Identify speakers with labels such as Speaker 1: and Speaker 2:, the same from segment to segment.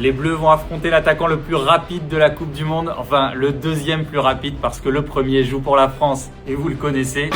Speaker 1: Les Bleus vont affronter l'attaquant le plus rapide de la Coupe du Monde, enfin le deuxième plus rapide parce que le premier joue pour la France et vous le connaissez.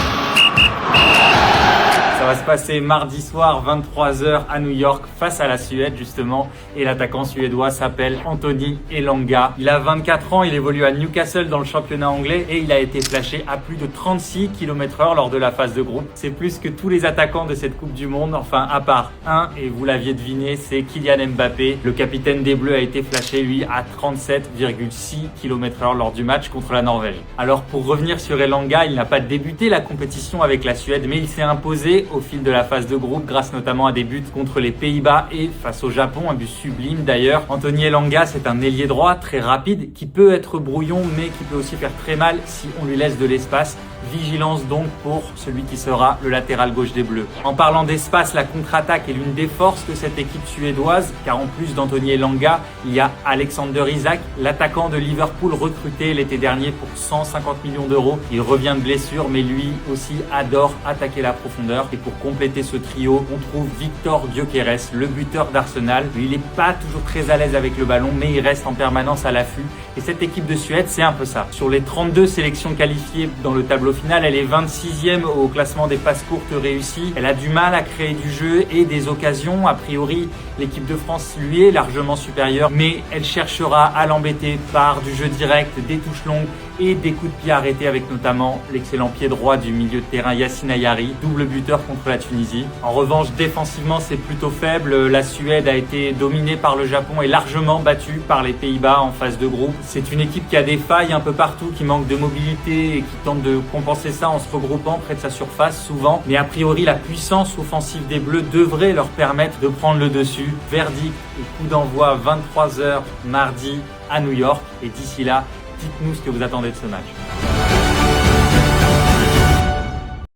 Speaker 1: Ça va se passer mardi soir 23h à New York face à la Suède justement et l'attaquant suédois s'appelle Anthony Elanga. Il a 24 ans, il évolue à Newcastle dans le championnat anglais et il a été flashé à plus de 36 km/h lors de la phase de groupe. C'est plus que tous les attaquants de cette Coupe du Monde, enfin à part un, et vous l'aviez deviné, c'est Kylian Mbappé. Le capitaine des Bleus a été flashé lui à 37,6 km/h lors du match contre la Norvège. Alors pour revenir sur Elanga, il n'a pas débuté la compétition avec la Suède mais il s'est imposé au fil de la phase de groupe grâce notamment à des buts contre les Pays-Bas et face au Japon, un but sublime d'ailleurs. Anthony Elanga, c'est un ailier droit très rapide qui peut être brouillon mais qui peut aussi faire très mal si on lui laisse de l'espace. Vigilance donc pour celui qui sera le latéral gauche des Bleus. En parlant d'espace, la contre-attaque est l'une des forces de cette équipe suédoise car en plus d'Anthony Elanga, il y a Alexander Isak, l'attaquant de Liverpool recruté l'été dernier pour 150 millions d'euros. Il revient de blessure mais lui aussi adore attaquer la profondeur. Et pour compléter ce trio, on trouve Victor Gyökeres, le buteur d'Arsenal. Lui, il n'est pas toujours très à l'aise avec le ballon mais il reste en permanence à l'affût. Et cette équipe de Suède, c'est un peu ça. Sur les 32 sélections qualifiées dans le tableau final, elle est 26e au classement des passes courtes réussies. Elle a du mal à créer du jeu et des occasions. A priori, l'équipe de France lui est largement supérieure, mais elle cherchera à l'embêter par du jeu direct, des touches longues et des coups de pied arrêtés avec notamment l'excellent pied droit du milieu de terrain Yacine Ayari, double buteur contre la Tunisie. En revanche, défensivement, c'est plutôt faible. La Suède a été dominée par le Japon et largement battue par les Pays-Bas en phase de groupe. C'est une équipe qui a des failles un peu partout, qui manque de mobilité et qui tente de compenser ça en se regroupant près de sa surface souvent. Mais a priori, la puissance offensive des Bleus devrait leur permettre de prendre le dessus. Verdict et coup d'envoi 23h mardi à New York. Et d'ici là, dites-nous ce que vous attendez de ce match.